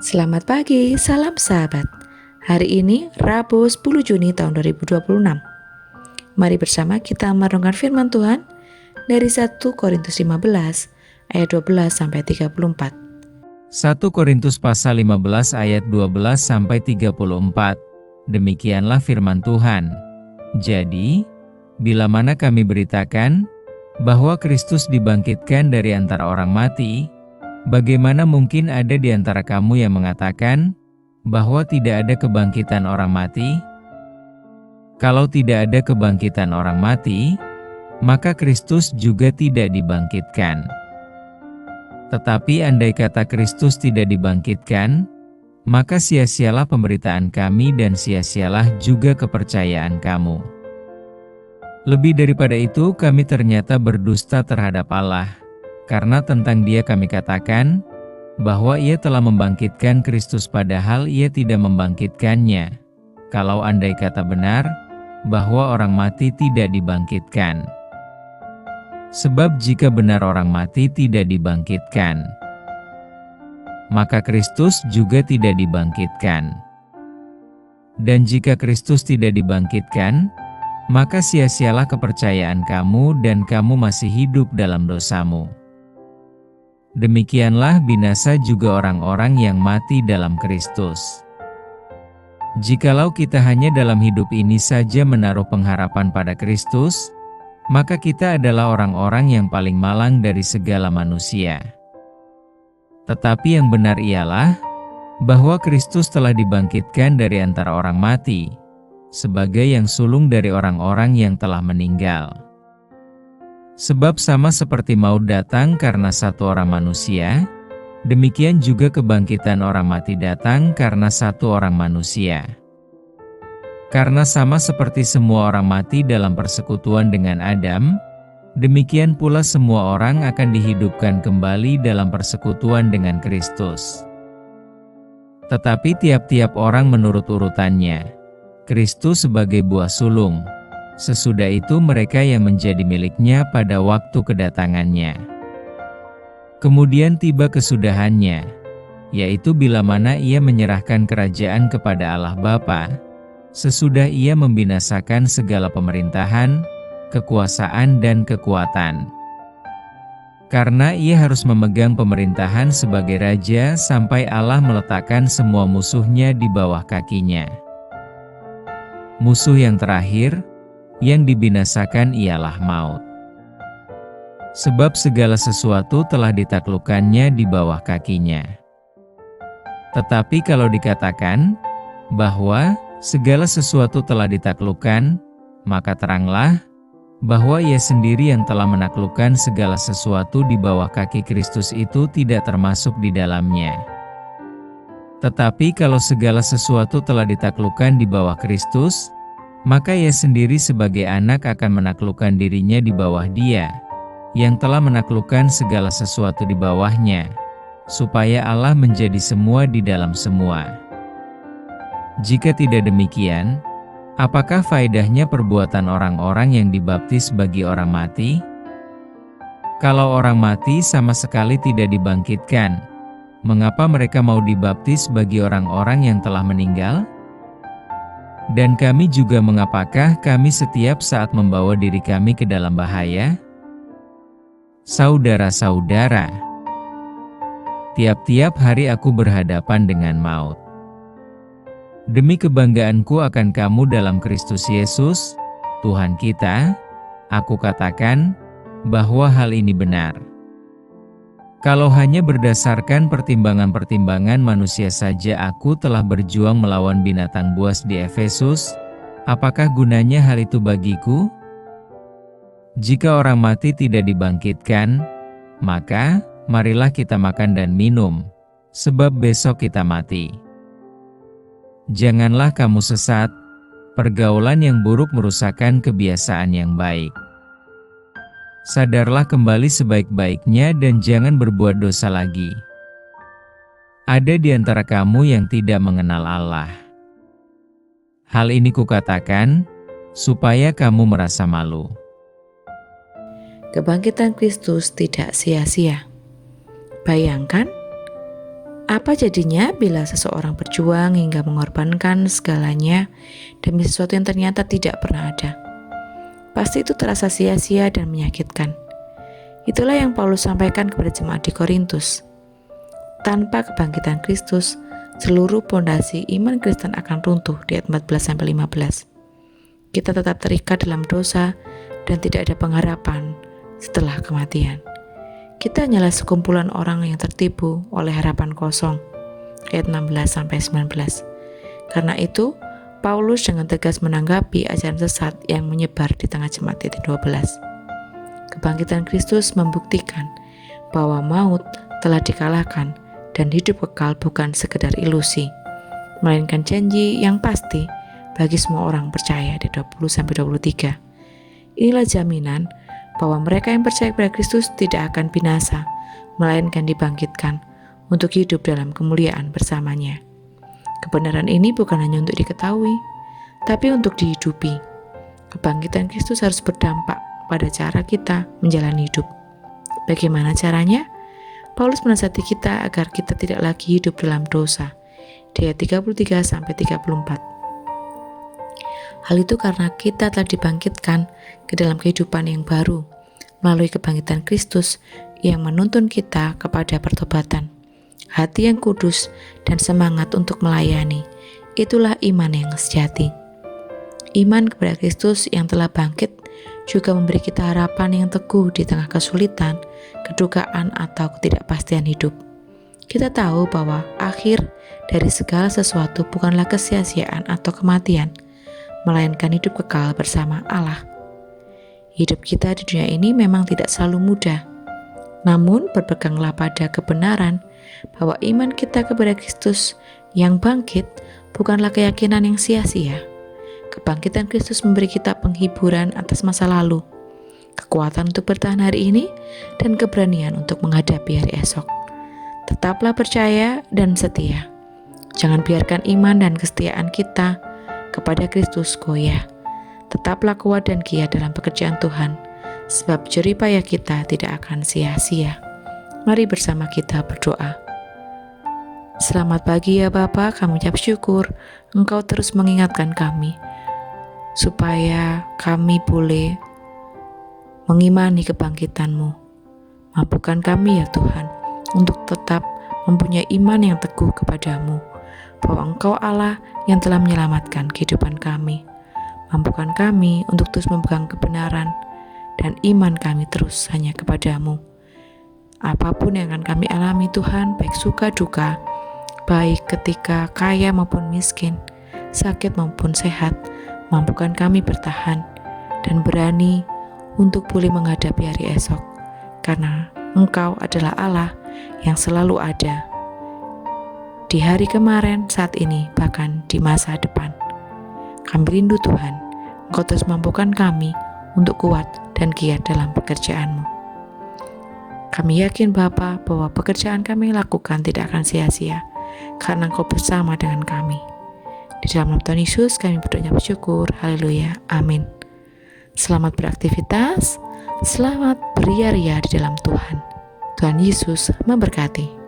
Selamat pagi, salam sahabat. Hari ini Rabu 10 Juni tahun 2026. Mari bersama kita merenungkan firman Tuhan dari 1 Korintus 15 ayat 12 sampai 34. 1 Korintus pasal 15 ayat 12 sampai 34. Demikianlah firman Tuhan. Jadi, bila mana kami beritakan bahwa Kristus dibangkitkan dari antara orang mati, bagaimana mungkin ada di antara kamu yang mengatakan bahwa tidak ada kebangkitan orang mati? Kalau tidak ada kebangkitan orang mati, maka Kristus juga tidak dibangkitkan. Tetapi andai kata Kristus tidak dibangkitkan, maka sia-sialah pemberitaan kami dan sia-sialah juga kepercayaan kamu. Lebih daripada itu, kami ternyata berdusta terhadap Allah, karena tentang Dia kami katakan bahwa Ia telah membangkitkan Kristus padahal Ia tidak membangkitkannya. Kalau andai kata benar bahwa orang mati tidak dibangkitkan. Sebab jika benar orang mati tidak dibangkitkan, maka Kristus juga tidak dibangkitkan. Dan jika Kristus tidak dibangkitkan, maka sia-sialah kepercayaan kamu dan kamu masih hidup dalam dosamu. Demikianlah binasa juga orang-orang yang mati dalam Kristus. Jikalau kita hanya dalam hidup ini saja menaruh pengharapan pada Kristus, maka kita adalah orang-orang yang paling malang dari segala manusia. Tetapi yang benar ialah bahwa Kristus telah dibangkitkan dari antara orang mati, sebagai yang sulung dari orang-orang yang telah meninggal. Sebab sama seperti maut datang karena satu orang manusia, demikian juga kebangkitan orang mati datang karena satu orang manusia. Karena sama seperti semua orang mati dalam persekutuan dengan Adam, demikian pula semua orang akan dihidupkan kembali dalam persekutuan dengan Kristus. Tetapi tiap-tiap orang menurut urutannya, Kristus sebagai buah sulung, sesudah itu mereka yang menjadi miliknya pada waktu kedatangannya. Kemudian tiba kesudahannya, yaitu bila mana Ia menyerahkan kerajaan kepada Allah Bapa, sesudah Ia membinasakan segala pemerintahan, kekuasaan dan kekuatan. Karena Ia harus memegang pemerintahan sebagai Raja sampai Allah meletakkan semua musuhnya di bawah kakinya. Musuh yang terakhir, yang dibinasakan ialah maut. Sebab segala sesuatu telah ditaklukkannya di bawah kakinya. Tetapi kalau dikatakan bahwa segala sesuatu telah ditaklukkan, maka teranglah bahwa Ia sendiri yang telah menaklukkan segala sesuatu di bawah kaki Kristus itu tidak termasuk di dalamnya. Tetapi kalau segala sesuatu telah ditaklukkan di bawah Kristus, maka Ia sendiri sebagai anak akan menaklukkan dirinya di bawah Dia, yang telah menaklukkan segala sesuatu di bawahnya, supaya Allah menjadi semua di dalam semua. Jika tidak demikian, apakah faedahnya perbuatan orang-orang yang dibaptis bagi orang mati? Kalau orang mati sama sekali tidak dibangkitkan, mengapa mereka mau dibaptis bagi orang-orang yang telah meninggal? Dan kami juga mengapakah kami setiap saat membawa diri kami ke dalam bahaya? Saudara-saudara, tiap-tiap hari aku berhadapan dengan maut. Demi kebanggaanku akan kamu dalam Kristus Yesus, Tuhan kita, aku katakan bahwa hal ini benar. Kalau hanya berdasarkan pertimbangan-pertimbangan manusia saja aku telah berjuang melawan binatang buas di Efesus, apakah gunanya hal itu bagiku? Jika orang mati tidak dibangkitkan, maka marilah kita makan dan minum, sebab besok kita mati. Janganlah kamu sesat, pergaulan yang buruk merusakkan kebiasaan yang baik. Sadarlah kembali sebaik-baiknya dan jangan berbuat dosa lagi. Ada di antara kamu yang tidak mengenal Allah. Hal ini kukatakan, supaya kamu merasa malu. Kebangkitan Kristus tidak sia-sia. Bayangkan, Apa jadinya bila seseorang berjuang hingga mengorbankan segalanya demi sesuatu yang ternyata tidak pernah ada? Pasti itu terasa sia-sia dan menyakitkan. Itulah yang Paulus sampaikan kepada jemaat di Korintus. Tanpa kebangkitan Kristus, seluruh pondasi iman Kristen akan runtuh di ayat 14-15. Kita tetap terikat dalam dosa dan tidak ada pengharapan setelah kematian. Kita hanyalah sekumpulan orang yang tertipu oleh harapan kosong. Ayat 16-19. Karena itu, Paulus dengan tegas menanggapi ajaran sesat yang menyebar di tengah jemaat titik 12. Kebangkitan Kristus membuktikan bahwa maut telah dikalahkan dan hidup kekal bukan sekedar ilusi, melainkan janji yang pasti bagi semua orang percaya di 20-23. Inilah jaminan bahwa mereka yang percaya kepada Kristus tidak akan binasa, melainkan dibangkitkan untuk hidup dalam kemuliaan bersamanya. Kebenaran ini bukan hanya untuk diketahui, tapi untuk dihidupi. Kebangkitan Kristus harus berdampak pada cara kita menjalani hidup. Bagaimana caranya? Paulus menasihati kita agar kita tidak lagi hidup dalam dosa, di ayat 33-34. Hal itu karena kita telah dibangkitkan ke dalam kehidupan yang baru melalui kebangkitan Kristus yang menuntun kita kepada pertobatan, hati yang kudus, dan semangat untuk melayani. Itulah iman yang sejati. Iman kepada Kristus yang telah bangkit juga memberi kita harapan yang teguh di tengah kesulitan, kedukaan, atau ketidakpastian hidup. Kita tahu bahwa akhir dari segala sesuatu bukanlah kesia-siaan atau kematian, melainkan hidup kekal bersama Allah. Hidup kita di dunia ini memang tidak selalu mudah, namun berpeganglah pada kebenaran bahwa iman kita kepada Kristus yang bangkit bukanlah keyakinan yang sia-sia. Kebangkitan Kristus memberi kita penghiburan atas masa lalu, kekuatan untuk bertahan hari ini, dan keberanian untuk menghadapi hari esok. Tetaplah percaya dan setia. Jangan biarkan iman dan kesetiaan kita kepada Kristus goyah. Tetaplah kuat dan giat dalam pekerjaan Tuhan, sebab jerih payah kita tidak akan sia-sia. Mari bersama kita berdoa. Selamat pagi ya Bapa, kami ucap syukur Engkau terus mengingatkan kami, supaya kami boleh mengimani kebangkitan-Mu. Mampukan kami ya Tuhan, untuk tetap mempunyai iman yang teguh kepadamu, bahwa Engkau Allah yang telah menyelamatkan kehidupan kami. Mampukan kami untuk terus memegang kebenaran dan iman kami terus hanya kepadamu. Apapun yang akan kami alami Tuhan, baik suka duka, baik ketika kaya maupun miskin, sakit maupun sehat, mampukan kami bertahan dan berani untuk boleh menghadapi hari esok, karena Engkau adalah Allah yang selalu ada di hari kemarin, saat ini, bahkan di masa depan. Kami rindu Tuhan, Engkau terus mampukan kami untuk kuat dan giat dalam pekerjaan-Mu. Kami yakin Bapa bahwa pekerjaan kami lakukan tidak akan sia-sia, karena Engkau bersama dengan kami. Di dalam nama Tuhan Yesus kami berdoa bersyukur. Haleluya. Amin. Selamat beraktivitas, selamat beria-ria di dalam Tuhan. Tuhan Yesus memberkati.